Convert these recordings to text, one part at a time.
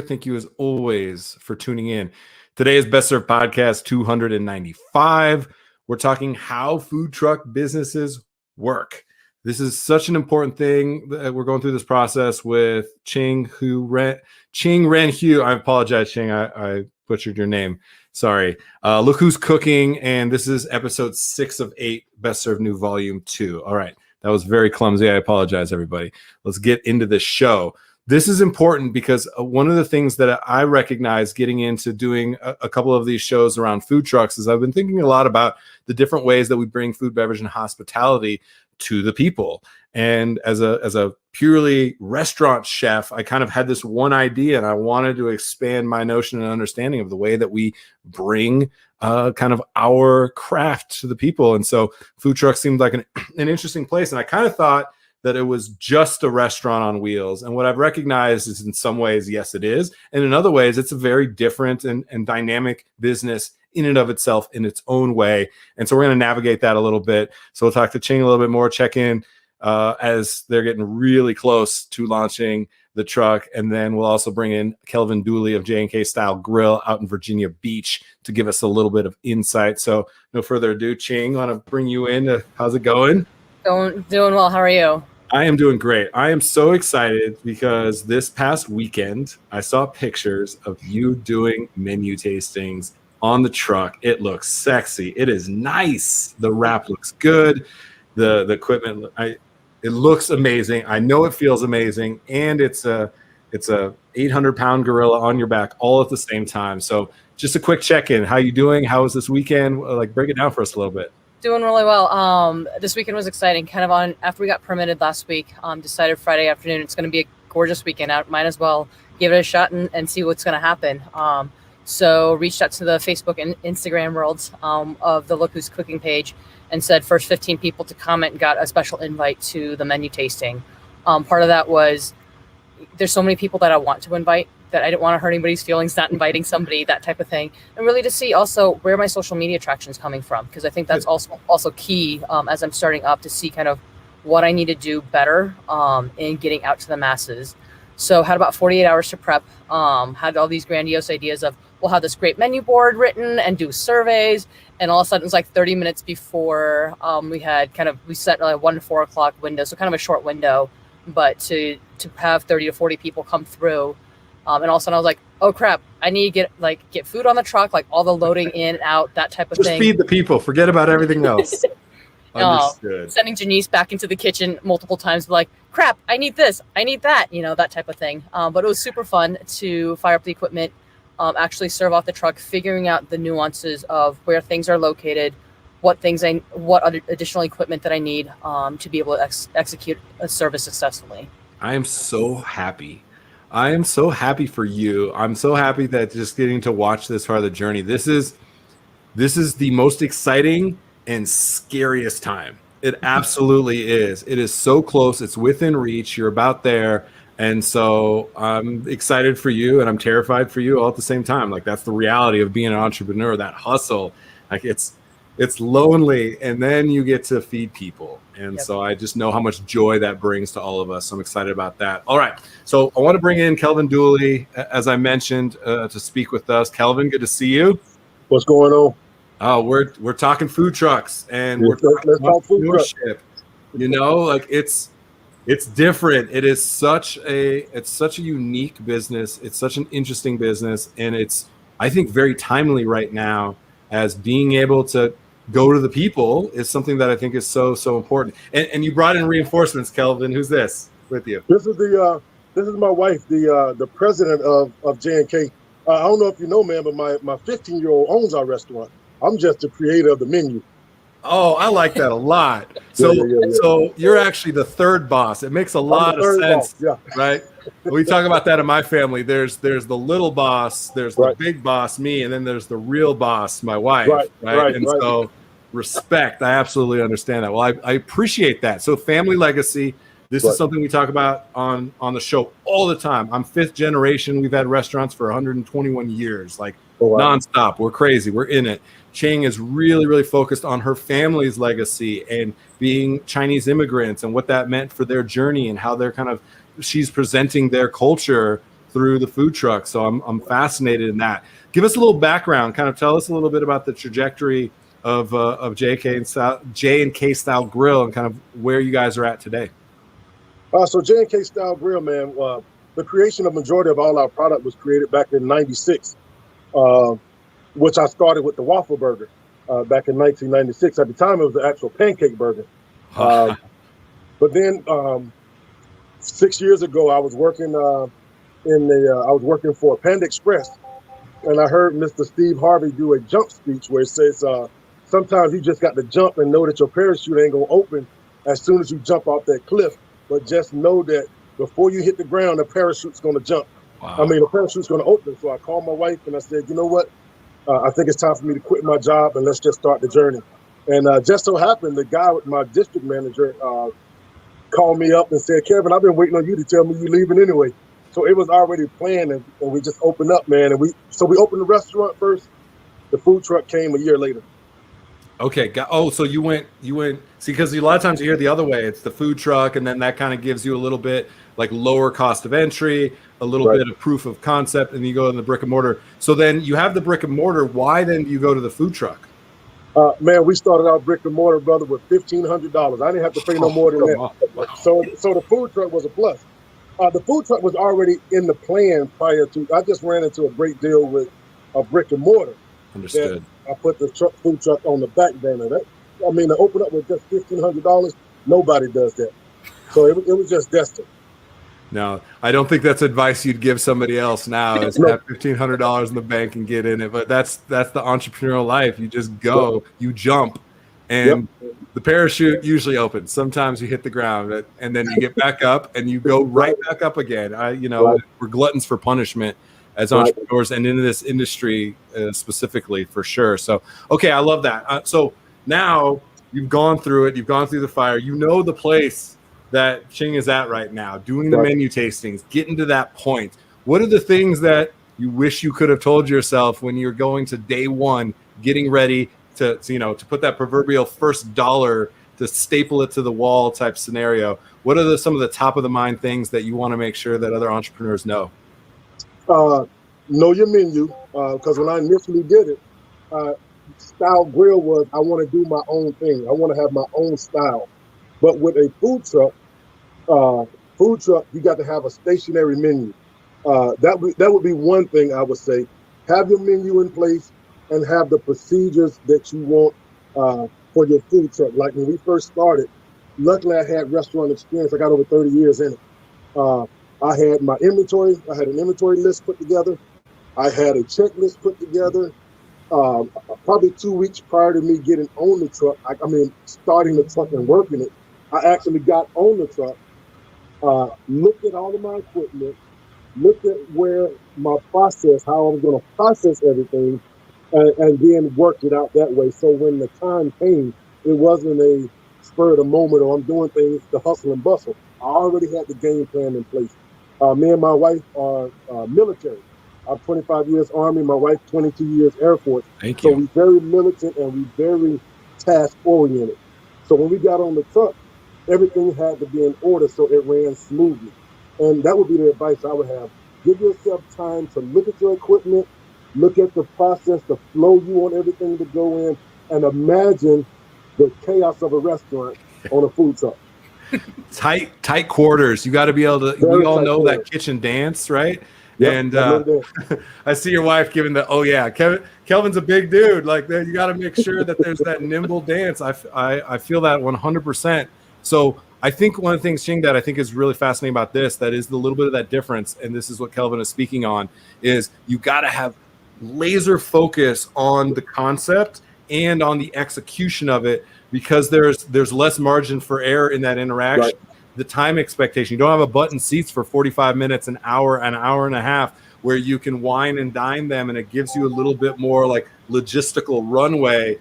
Thank you as always for tuning in. Today is Best Served Podcast 295. We're talking how food truck businesses work. This is such an important thing. We're going through this process with Ching Ren Hu. I apologize, Ching. I butchered your name. Sorry. Look Who's Cooking. And this is episode 6 of 8, Best Served New Volume 2. All right. That was very clumsy. I apologize, everybody. Let's get into this show. This is important because one of the things that I recognize getting into doing a couple of these shows around food trucks is I've been thinking a lot about the different ways that we bring food, beverage, and hospitality to the people. And as a purely restaurant chef, I kind of had this one idea, and I wanted to expand my notion and understanding of the way that we bring kind of our craft to the people. And so food trucks seemed like an interesting place. And I kind of thought that it was just a restaurant on wheels. And what I've recognized is in some ways, yes, it is. And in other ways, it's a very different and dynamic business in and of itself in its own way. And so we're going to navigate that a little bit. So we'll talk to Ching a little bit more, check in as they're getting really close to launching the truck. And then we'll also bring in Kelvin Dooley of J&K Style Grill out in Virginia Beach to give us a little bit of insight. So no further ado, Ching, I want to bring you in. How's it going? Doing well. How are you? I am doing great. I am so excited because this past weekend, I saw pictures of you doing menu tastings on the truck. It looks sexy. It is nice. The wrap looks good. The equipment, it looks amazing. I know it feels amazing. And it's a 800-pound gorilla on your back all at the same time. So just a quick check-in. How you doing? How was this weekend? Break it down for us a little bit. Doing really well. This weekend was exciting. Kind of after we got permitted last week, decided Friday afternoon it's going to be a gorgeous weekend out. Might as well give it a shot and see what's going to happen. So reached out to the Facebook and Instagram worlds of the Look Who's Cooking page and said first 15 people to comment and got a special invite to the menu tasting. Part of that was there's so many people that I want to invite that I didn't want to hurt anybody's feelings, not inviting somebody, that type of thing. And really to see also where my social media traction is coming from, because I think that's also key as I'm starting up to see kind of what I need to do better in getting out to the masses. So had about 48 hours to prep, had all these grandiose ideas of, we'll have this great menu board written and do surveys. And all of a sudden it was like 30 minutes before we set a 1 to 4 o'clock window. So kind of a short window, but to have 30 to 40 people come through. And all of a sudden I was like, oh crap, I need to get food on the truck, like all the loading in and out, that type of thing. Just feed the people, forget about everything else. Understood. Sending Janice back into the kitchen multiple times, like, crap, I need this, I need that, that type of thing. But it was super fun to fire up the equipment, actually serve off the truck, figuring out the nuances of where things are located, what other additional equipment that I need to be able to execute a service successfully. I am so happy. I am so happy for you. I'm so happy that just getting to watch this part of the journey. This is the most exciting and scariest time. It absolutely is. It is so close. It's within reach. You're about there. And so I'm excited for you and I'm terrified for you all at the same time. Like that's the reality of being an entrepreneur, that hustle. Like it's lonely and then you get to feed people. And So I just know how much joy that brings to all of us. So I'm excited about that. All right. So I want to bring in Kelvin Dooley, as I mentioned, to speak with us. Kelvin, good to see you. What's going on? Oh, we're talking food trucks and let's talk food entrepreneurship. It's different. It's such a unique business. It's such an interesting business. And it's, I think, very timely right now as being able to go to the people is something that I think is so important. And you brought in reinforcements, Kelvin. Who's this with you? This is my wife, the president of J&K. I don't know if you know, man, but my 15-year-old owns our restaurant. I'm just the creator of the menu. Oh, I like that a lot. So you're actually the third boss. It makes a lot of sense, right? We talk about that in my family. There's the little boss, there's the big boss, me, and then there's the real boss, my wife, right? So respect. I absolutely understand that. Well, I appreciate that. So family legacy. This is something we talk about on the show all the time. I'm 5th generation. We've had restaurants for 121 years, nonstop. We're crazy. We're in it. Ching is really, really focused on her family's legacy and being Chinese immigrants and what that meant for their journey and how they're she's presenting their culture through the food truck. So I'm fascinated in that. Give us a little background, kind of tell us a little bit about the trajectory of J&K Style Grill and kind of where you guys are at today. So J&K Style Grill, man, the creation of majority of all our product was created back in '96, which I started with the waffle burger back in 1996. At the time, it was the actual pancake burger. But then 6 years ago, I was working for Panda Express, and I heard Mr. Steve Harvey do a jump speech where it says, sometimes you just got to jump and know that your parachute ain't gonna open as soon as you jump off that cliff, but just know that before you hit the ground, the parachute's gonna jump. Wow. I mean, the parachute's gonna open. So I called my wife and I said, you know what? I think it's time for me to quit my job and let's just start the journey. And just so happened, the guy, my district manager, called me up and said, Kevin, I've been waiting on you to tell me you're leaving anyway. So it was already planned, and we just opened up, man. And we opened the restaurant first. The food truck came a year later. Okay. So you went, see, because a lot of times you hear the other way. It's the food truck, and then that kind of gives you a little bit like lower cost of entry, a little bit of proof of concept, and you go in the brick and mortar. So then you have the brick and mortar. Why then do you go to the food truck? Man, we started our brick and mortar, brother, with $1,500. I didn't have to pay no more than that. Wow. So the food truck was a plus. The food truck was already in the plan prior to. I just ran into a great deal with a brick and mortar. Understood. I put the food truck on the back burner. To open up with just $1,500, nobody does that. So it was just destined. No, I don't think that's advice you'd give somebody else now, is have $1,500 in the bank and get in it. But that's the entrepreneurial life. You just go, you jump, and the parachute usually opens. Sometimes you hit the ground, and then you get back up and you go right back up again. We're gluttons for punishment as entrepreneurs and in this industry specifically, for sure. So, okay, I love that. So now you've gone through it. You've gone through the fire. You know the place that Ching is at right now, doing the menu tastings, getting to that point. What are the things that you wish you could have told yourself when you're going to day one, getting ready to put that proverbial first dollar, to staple it to the wall type scenario? What are some of the top of the mind things that you want to make sure that other entrepreneurs know? Know your menu, because when I initially did it, Style Grill was, I want to do my own thing. I want to have my own style. But with a food truck, you got to have a stationary menu. That would be one thing I would say. Have your menu in place and have the procedures that you want for your food truck. Like when we first started, luckily I had restaurant experience. I got over 30 years in it. I had my inventory. I had an inventory list put together. I had a checklist put together. Probably 2 weeks prior to me getting on the truck, starting the truck and working it, I actually got on the truck, looked at all of my equipment, looked at where my process, how I was going to process everything, and then worked it out that way. So when the time came, it wasn't a spur of the moment or I'm doing things to hustle and bustle. I already had the game plan in place. Me and my wife are military. I'm 25 years Army, my wife 22 years Air Force. Thank you. So we're very militant and we're very task oriented. So when we got on the truck, everything had to be in order so it ran smoothly. And that would be the advice I would have. Give yourself time to look at your equipment, look at the process, the flow you want everything to go in, and imagine the chaos of a restaurant on a food truck. Tight quarters. You got to be able to. We all know that kitchen dance, right? Yep, and I see your wife giving the, oh yeah, Kelvin's a big dude. Like you got to make sure that there's that nimble dance. I feel that 100%. So I think one of the things, Ching, that I think is really fascinating about this, that is the little bit of that difference, and this is what Kelvin is speaking on, is you got to have laser focus on the concept and on the execution of it, because there's less margin for error in that interaction. Right. The time expectation. You don't have a button seats for 45 minutes, an hour and a half, where you can wine and dine them, and it gives you a little bit more like logistical runway.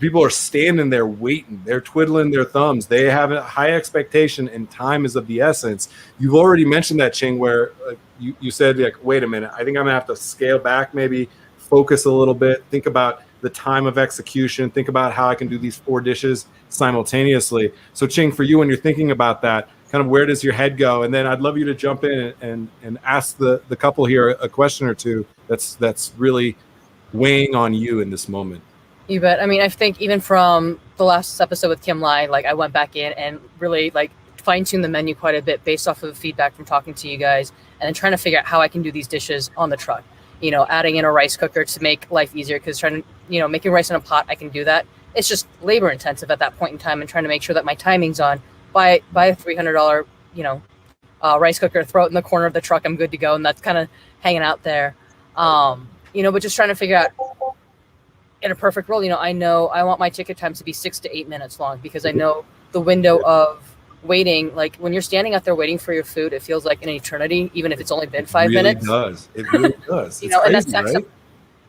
People are standing there waiting. They're twiddling their thumbs. They have a high expectation, and time is of the essence. You've already mentioned that, Ching, where you said, like, wait a minute, I think I'm going to have to scale back, maybe focus a little bit, think about the time of execution, think about how I can do these 4 dishes simultaneously. So, Ching, for you, when you're thinking about that, kind of where does your head go? And then I'd love you to jump in and ask the couple here a question or two that's really weighing on you in this moment. You bet. I mean, I think even from the last episode with Kim Lai, like I went back in and really like fine-tune the menu quite a bit based off of feedback from talking to you guys, and then trying to figure out how I can do these dishes on the truck. You know, adding in a rice cooker to make life easier, because trying to, you know, making rice in a pot, I can do that. It's just labor intensive at that point in time, and trying to make sure that my timing's on. Buy a $300, you know, rice cooker, throw it in the corner of the truck, I'm good to go, and that's kind of hanging out there. You know, but just trying to figure out, in a perfect world, you know I want my ticket times to be 6 to 8 minutes long, because I know the window of waiting, like when you're standing out there waiting for your food, it feels like an eternity, even if it's only been 5 minutes. It really does. You know, crazy, and that stacks right? up.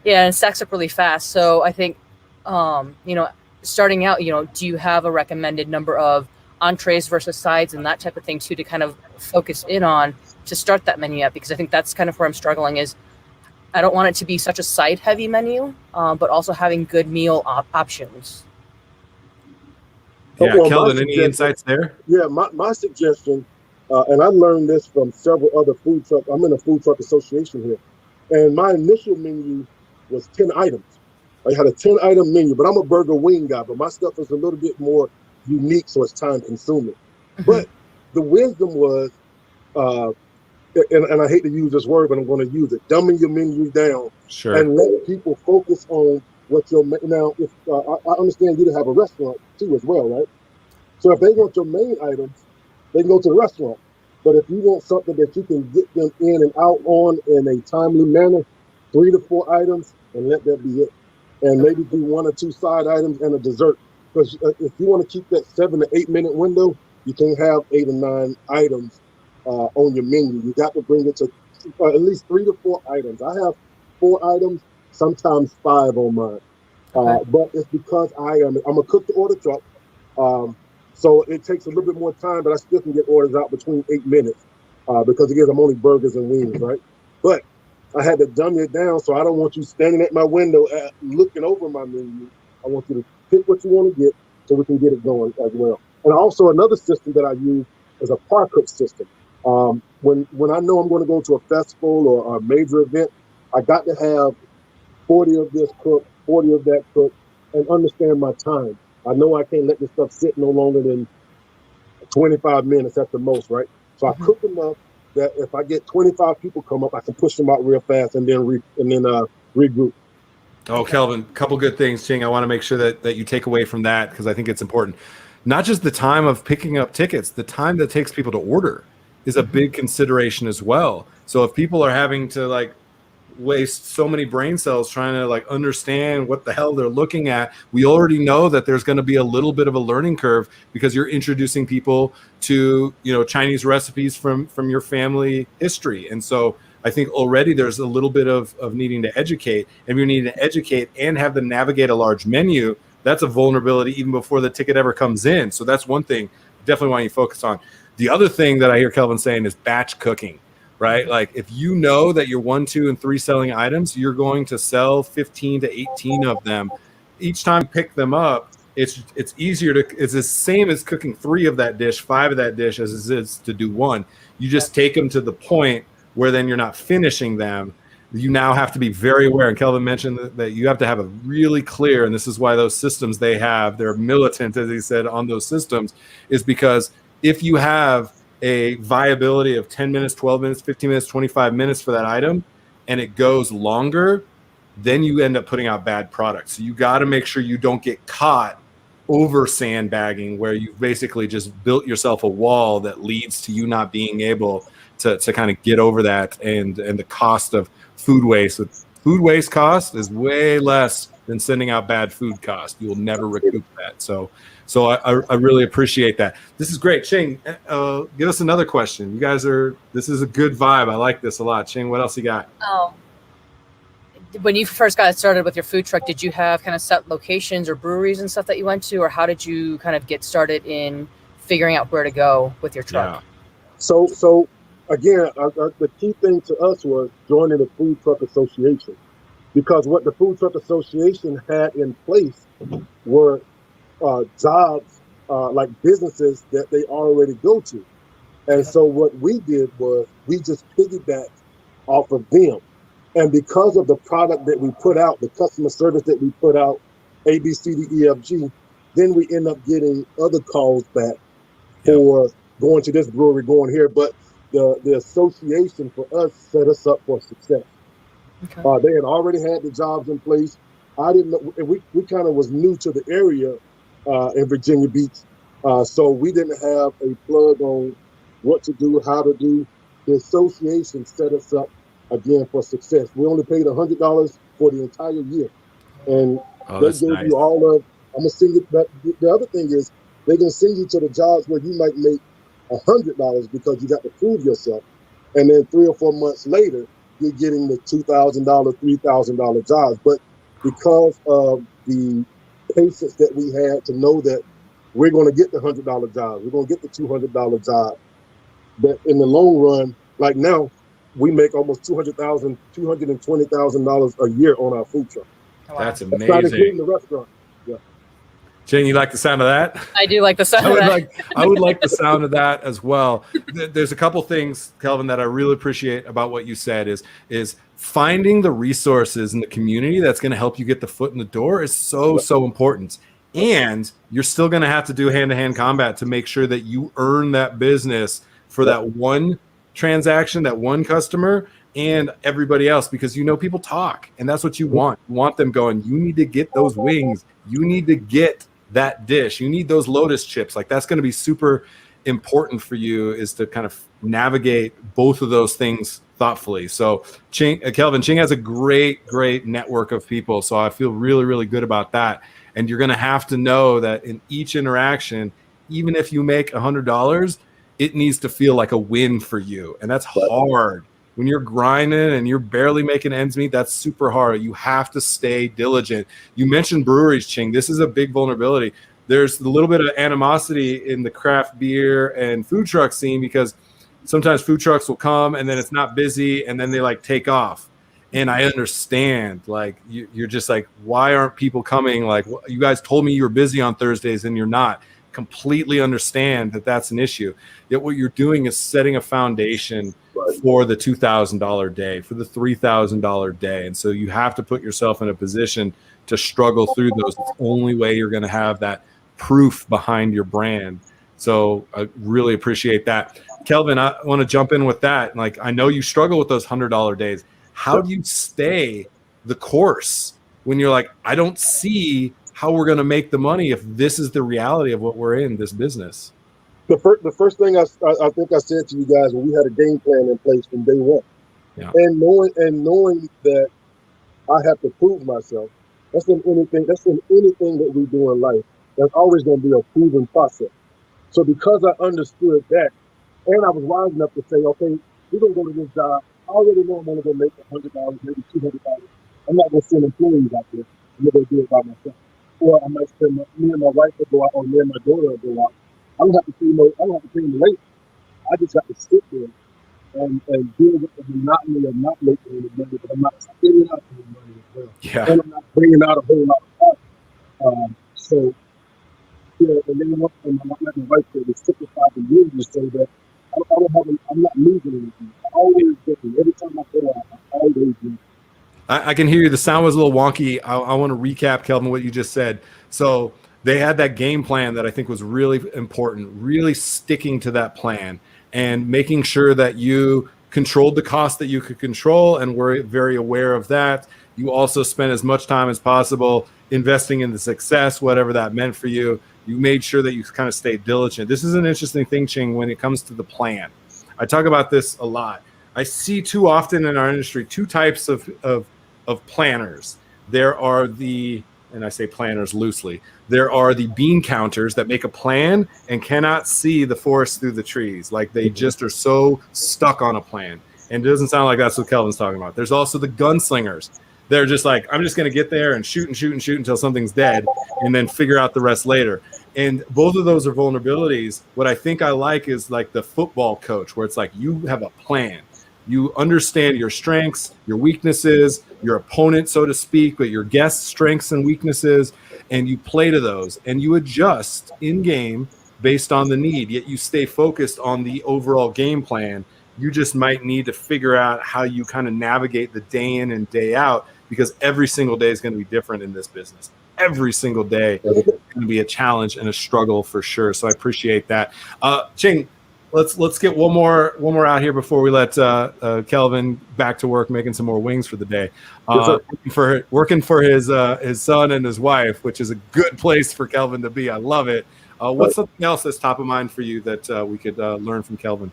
Yeah, and it stacks up really fast. So I think, you know, starting out, you know, do you have a recommended number of entrees versus sides and that type of thing too, to kind of focus in on to start that menu up? Because I think that's kind of where I'm struggling is, I don't want it to be such a side-heavy menu, but also having good meal options. Yeah, Well, Kelvin, any insights there? Yeah, my suggestion, and I learned this from several other food truck. I'm in a food truck association here, and my initial menu was 10 items. I had a 10-item menu, but I'm a burger wing guy, but my stuff is a little bit more unique, so it's time consuming. But the wisdom was, and I hate to use this word, but I'm going to use it, dumbing your menu down. Sure. And let people focus on what your now. If I understand you to have a restaurant too as well, right? So if they want your main items, they can go to the restaurant. But if you want something that you can get them in and out on in a timely manner, 3 to 4 items, and let that be it. And maybe do 1 or 2 side items and a dessert. Because if you want to keep that 7 to 8 minute window, you can't have 8 or 9 items on your menu. You got to bring it to at least 3 to 4 items. I have 4 items, sometimes 5 on mine. But it's because I'm a cook to order truck. So it takes a little bit more time, but I still can get orders out between 8 minutes because again, I'm only burgers and wings, right? But I had to dumb it down, so I don't want you standing at my window looking over my menu. I want you to pick what you want to get so we can get it going as well. And also another system that I use is a par cook system. When I know I'm going to go to a festival or a major event, I got to have 40 of this cook, 40 of that cook, and understand my time. I know I can't let this stuff sit no longer than 25 minutes at the most, right? So I cook enough that if I get 25 people come up, I can push them out real fast and then regroup. Oh, Kelvin, a couple good things, Ching. I want to make sure that you take away from that, because I think it's important. Not just the time of picking up tickets, the time that it takes people to order is a big consideration as well. So if people are having to like waste so many brain cells trying to like understand what the hell they're looking at, we already know that there's going to be a little bit of a learning curve, because you're introducing people to, you know, Chinese recipes from your family history. And so I think already there's a little bit of needing to educate. And if you're needing to educate and have them navigate a large menu, that's a vulnerability even before the ticket ever comes in. So that's one thing definitely want you to focus on. The other thing that I hear Kelvin saying is batch cooking, right? Like if you know that your 1, 2, and 3 selling items, you're going to sell 15 to 18 of them. Each time you pick them up, it's easier it's the same as cooking 3 of that dish, 5 of that dish as it is to do 1. You just take them to the point where then you're not finishing them. You now have to be very aware. And Kelvin mentioned that you have to have a really clear, and this is why those systems they have, they're militant, as he said, on those systems, is because if you have a viability of 10 minutes, 12 minutes, 15 minutes, 25 minutes for that item, and it goes longer, then you end up putting out bad products. So you got to make sure you don't get caught over sandbagging, where you've basically just built yourself a wall that leads to you not being able to kind of get over that, and the cost of food waste. Food waste cost is way less than sending out bad food cost. You will never recoup that. So I really appreciate that. This is great. Ching, give us another question. You guys this is a good vibe. I like this a lot. Ching, what else you got? When you first got started with your food truck, did you have kind of set locations or breweries and stuff that you went to, or how did you kind of get started in figuring out where to go with your truck? Yeah. So again, the key thing to us was joining the Food Truck Association, because what the Food Truck Association had in place were jobs, like businesses that they already go to. And so what we did was we just piggybacked off of them. And because of the product that we put out, the customer service that we put out, A, B, C, D, E, F, G, then we end up getting other calls back for going to this brewery, going here. But the association for us set us up for success. Okay. They had already had the jobs in place. I didn't know, we kind of was new to the area in Virginia Beach. So we didn't have a plug on what to do, how to do. The association set us up again for success. We only paid $100 for the entire year. And they gave you all of, I'm gonna send you, but the other thing is they're gonna send you to the jobs where you might make $100 because you got to prove yourself. And then 3 or 4 months later, you're getting the $2,000, $3,000 jobs. But because of the patience that we had to know that we're going to get the $100 job, we're going to get the $200 job, that in the long run, like now, we make almost $200,000, $220,000 a year on our food truck. Wow. That's That's not amazing. including the restaurant. Yeah. Jane, you like the sound of that? I do like the sound of that. I would like the sound of that as well. There's a couple things, Kelvin, that I really appreciate about what you said is finding the resources in the community that's going to help you get the foot in the door is so important. And you're still going to have to do hand-to-hand combat to make sure that you earn that business for that one transaction, that one customer, and everybody else, because people talk, and that's what you want. You want them going, you need to get those wings. You need to get that dish. You need those lotus chips. Like, that's going to be super important for you, is to kind of navigate both of those things thoughtfully. So Kelvin, Ching has a great network of people. So I feel really, really good about that. And you're going to have to know that in each interaction, even if you make $100, it needs to feel like a win for you. And that's hard. When you're grinding and you're barely making ends meet, that's super hard. You have to stay diligent. You mentioned breweries, Ching. This is a big vulnerability. There's a little bit of animosity in the craft beer and food truck scene, because sometimes food trucks will come and then it's not busy and then they like take off. And I understand, like, you're just like, why aren't people coming? Like, you guys told me you were busy on Thursdays and you're not. Completely understand that that's an issue. Yet what you're doing is setting a foundation for the $2,000 day, for the $3,000 day. And so you have to put yourself in a position to struggle through those. It's the only way you're going to have that proof behind your brand. So I really appreciate that. Kelvin, I want to jump in with that. Like, I know you struggle with those $100 days. How do you stay the course when you're like, I don't see how we're going to make the money if this is the reality of what we're in this business? The first thing I think I said to you guys, when we had a game plan in place from day one, and knowing that I have to prove myself. That's in anything that we do in life. There's always going to be a proven process. So because I understood that, and I was wise enough to say, okay, we're gonna go to this job. I already know I'm only gonna make $100, maybe $200. I'm not gonna send employees out there. I'm gonna do it by myself. Or I might send me and my wife will go out, or me and my daughter will go out. I don't have to pay them late. I just have to sit there and deal with the monotony of not making any money, but I'm not spending out any money as well. Yeah. And I'm not bringing out a whole lot of profit. So, and then my wife said, to simplify the rules so that I'm not losing anything. I'm always getting. Every time I go out, I'm always getting. I can hear you. The sound was a little wonky. I want to recap, Kelvin, what you just said. So they had that game plan that I think was really important, really sticking to that plan and making sure that you controlled the cost that you could control and were very aware of that. You also spent as much time as possible investing in the success, whatever that meant for you. You made sure that you kind of stayed diligent. This is an interesting thing, Ching, when it comes to the plan. I talk about this a lot. I see too often in our industry two types of planners. There are and I say planners loosely, there are the bean counters that make a plan and cannot see the forest through the trees. Like, they just are so stuck on a plan. And it doesn't sound like that's what Kelvin's talking about. There's also the gunslingers. They're just like, I'm just going to get there and shoot until something's dead and then figure out the rest later. And both of those are vulnerabilities. What I think I like is like the football coach, where it's like you have a plan. You understand your strengths, your weaknesses, your opponent, so to speak, but your guest's strengths and weaknesses, and you play to those and you adjust in game based on the need, yet you stay focused on the overall game plan. You just might need to figure out how you kind of navigate the day in and day out, because every single day is going to be different in this business. Every single day is going to be a challenge and a struggle for sure. So I appreciate that. Ching, let's get one more out here before we let Kelvin back to work making some more wings for the day. Working for his son and his wife, which is a good place for Kelvin to be. I love it. What's something else that's top of mind for you that we could learn from Kelvin?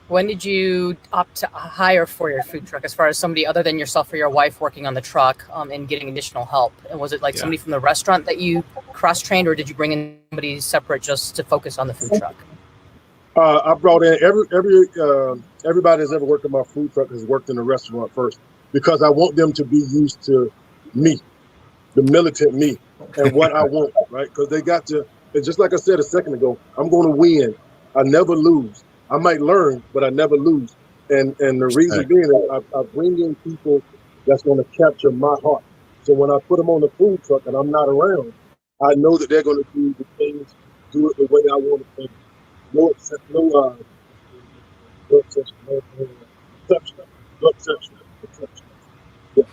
When did you opt to hire for your food truck, as far as somebody other than yourself or your wife working on the truck and getting additional help? And was it like somebody from the restaurant that you cross-trained, or did you bring in somebody separate just to focus on the food truck? I brought in everybody that's ever worked in my food truck has worked in a restaurant first, because I want them to be used to me, the militant me, and what I want, right? Because they got to, and just like I said a second ago, I'm going to win. I never lose. I might learn, but I never lose. And the reason being is I bring in people that's going to capture my heart. So when I put them on the food truck and I'm not around, I know that they're going to do the things, do it the way I want to think. No exception. Yeah.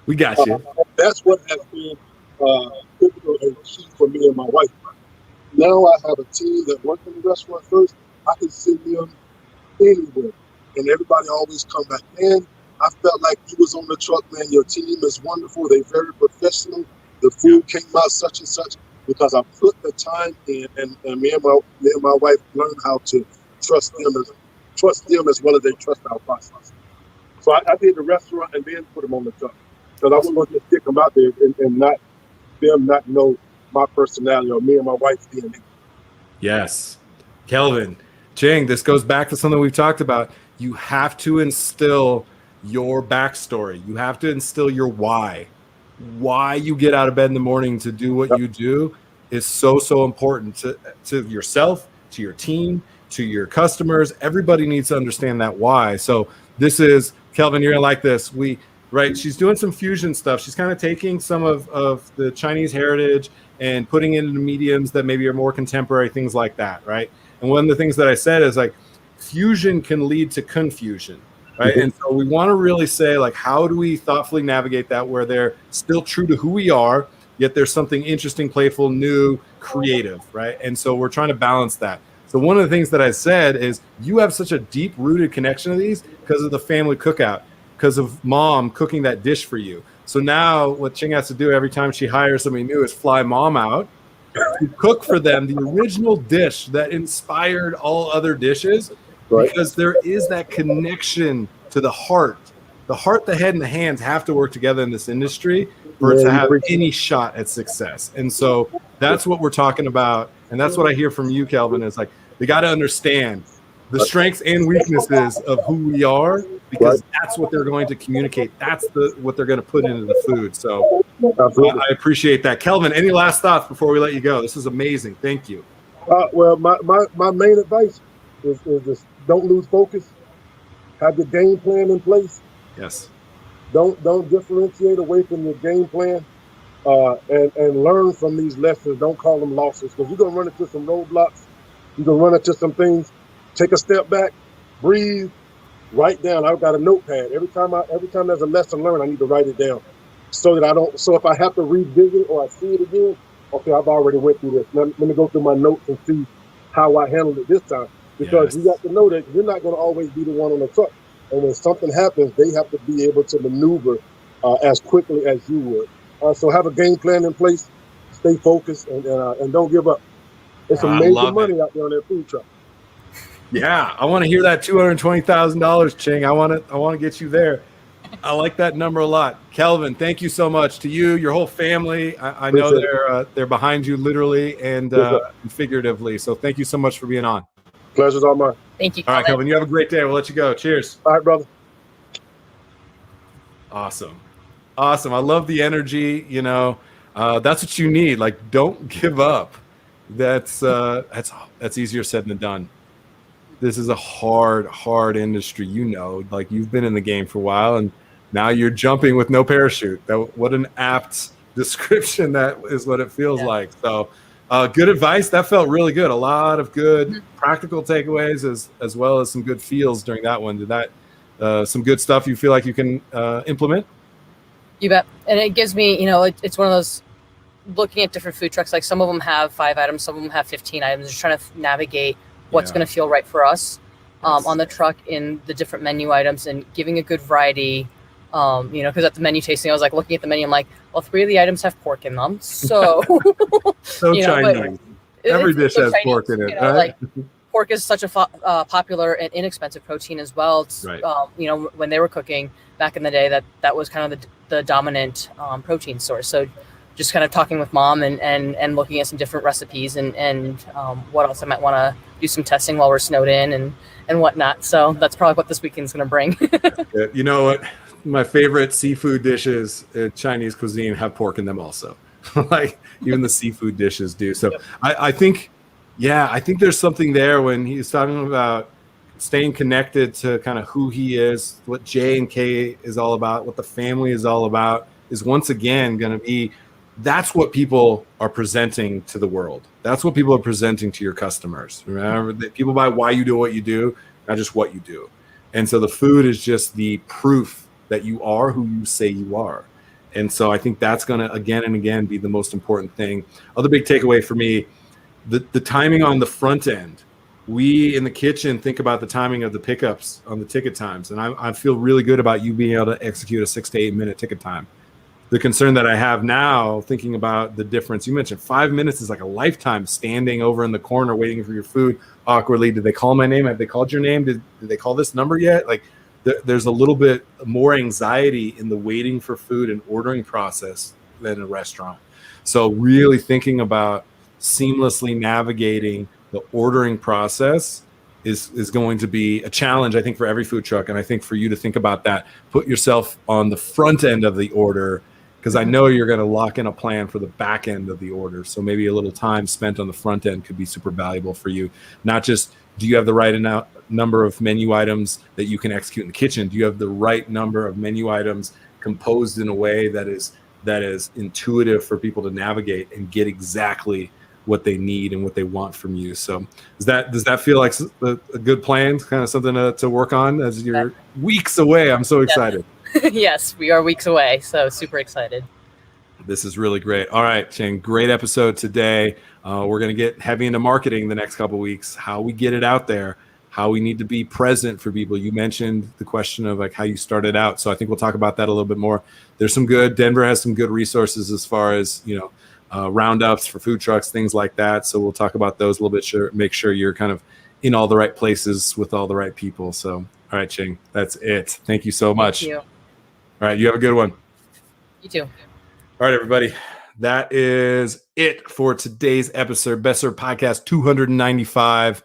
We got you. That's what has been pivotal and key for me and my wife. Now I have a team that works in the restaurant first. I can send them anywhere, and everybody always come back. Man, I felt like you was on the truck, man. Your team is wonderful. They're very professional. The food came out such and such, because I put the time in, and me and my wife learned how to trust them as well as they trust our process. So I did the restaurant and then put them on the truck, because I wasn't going to just stick them out there and not know my personality or me and my wife's DNA. Yes, Kelvin. Ching, this goes back to something we've talked about. You have to instill your backstory. You have to instill your why. Why you get out of bed in the morning to do what you do is so important to yourself, to your team, to your customers. Everybody needs to understand that why. So this is, Kelvin, you're gonna like this. She's doing some fusion stuff. She's kind of taking some of the Chinese heritage and putting it into mediums that maybe are more contemporary, things like that, right? And one of the things that I said is, like, fusion can lead to confusion, right? Mm-hmm. And so we want to really say, like, how do we thoughtfully navigate that where they're still true to who we are, yet there's something interesting, playful, new, creative, right? And so we're trying to balance that. So one of the things that I said is, you have such a deep-rooted connection to these because of the family cookout, because of mom cooking that dish for you. So now what Ching has to do every time she hires somebody new is fly mom out to cook for them the original dish that inspired all other dishes, right? Because there is that connection to the heart. The heart, the head, and the hands have to work together in this industry for it to have any shot at success. And so that's what we're talking about. And that's what I hear from you, Kelvin, is like, they got to understand the strengths and weaknesses of who we are, because that's what they're going to communicate. That's what they're going to put into the food. So I appreciate that. Kelvin, any last thoughts before we let you go? This is amazing. Thank you. Well, my main advice is just don't lose focus. Have your game plan in place. Yes. Don't differentiate away from your game plan, and learn from these lessons. Don't call them losses, because you're going to run into some roadblocks. You're going to run into some things. Take a step back, breathe, write down. I've got a notepad. Every time there's a lesson learned, I need to write it down, so that I don't. So if I have to revisit it or I see it again, okay, I've already went through this. Let me go through my notes and see how I handled it this time. Because you got to know that you're not going to always be the one on the truck. And when something happens, they have to be able to maneuver as quickly as you would. So have a game plan in place, stay focused, and don't give up. It's amazing money out there on that food truck. Yeah, I want to hear that $220,000, Ching. I want to get you there. I like that number a lot. Kelvin, thank you so much. To you, your whole family. I know they're behind you literally and figuratively. So thank you so much for being on. Pleasure's all mine. Thank you, Kelvin. All right, Kelvin, you have a great day. We'll let you go. Cheers. All right, brother. Awesome. I love the energy. That's what you need. Like, don't give up. That's easier said than done. This is a hard industry. Like, you've been in the game for a while, and now you're jumping with no parachute. What an apt description that is what it feels like. So Good advice. That felt really good. A lot of good practical takeaways as well as some good feels during that one. Did that some good stuff you feel like you can implement? You bet. And it gives me, it's one of those, looking at different food trucks, like some of them have 5 items, some of them have 15 items, just trying to navigate what's going to feel right for us on the truck in the different menu items and giving a good variety. Because at the menu tasting, I was like looking at the menu, I'm like, well, 3 of the items have pork in them. So, Chinese. Every dish has Chinese, pork in it, right? Like, pork is such a popular and inexpensive protein as well. It's, right. When they were cooking back in the day, that was kind of the dominant protein source. So just kind of talking with mom and looking at some different recipes and what else I might want to do some testing while we're snowed in and whatnot. So that's probably what this weekend's going to bring. You know what? My favorite seafood dishes in Chinese cuisine have pork in them also. Like even the seafood dishes do. So yep. I think there's something there when he's talking about staying connected to kind of who he is, what J and K is all about, what the family is all about, is once again going to be, that's what people are presenting to the world. That's what people are presenting to your customers. Remember that people buy why you do what you do, not just what you do. And so the food is just the proof that you are who you say you are. And so I think that's going to again and again be the most important thing. Other big takeaway for me, the timing on the front end. We in the kitchen think about the timing of the pickups on the ticket times. And I feel really good about you being able to execute a 6 to 8 minute ticket time. The concern that I have now, thinking about the difference, you mentioned 5 minutes is like a lifetime standing over in the corner waiting for your food awkwardly. Did they call my name? Have they called your name? Did they call this number yet? Like there's a little bit more anxiety in the waiting for food and ordering process than a restaurant. So really thinking about seamlessly navigating the ordering process is going to be a challenge, I think, for every food truck. And I think for you to think about that, put yourself on the front end of the order, because I know you're going to lock in a plan for the back end of the order. So maybe a little time spent on the front end could be super valuable for you. Not just, do you have the right number of menu items that you can execute in the kitchen? Do you have the right number of menu items composed in a way that is intuitive for people to navigate and get exactly what they need and what they want from you? So does that feel like a good plan, kind of something to work on as you're weeks away? I'm so excited. Yes, we are weeks away. So super excited. This is really great. All right, Ching, great episode today. We're going to get heavy into marketing the next couple of weeks, how we get it out there, how we need to be present for people. You mentioned the question of like how you started out. So I think we'll talk about that a little bit more. Denver has some good resources as far as, roundups for food trucks, things like that. So we'll talk about those a little bit, make sure you're kind of in all the right places with all the right people. So, all right, Ching, that's it. Thank you so much. Thank you. All right, you have a good one. You too. All right, everybody. That is it for today's episode, Best Served Podcast 295.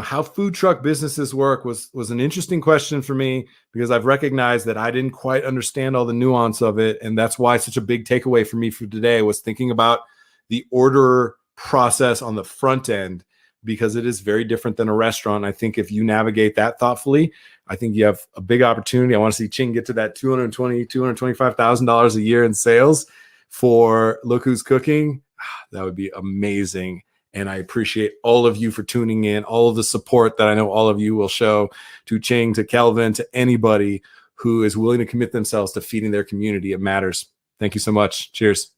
How food truck businesses work was an interesting question for me, because I've recognized that I didn't quite understand all the nuance of it. And that's why such a big takeaway for me for today was thinking about the order process on the front end, because it is very different than a restaurant. I think if you navigate that thoughtfully, I think you have a big opportunity. I want to see Ching get to that $225,000 a year in sales for Look Who's Cooking. That would be amazing. And I appreciate all of you for tuning in, all of the support that I know all of you will show to Ching, to Kelvin, to anybody who is willing to commit themselves to feeding their community. It matters. Thank you so much. Cheers.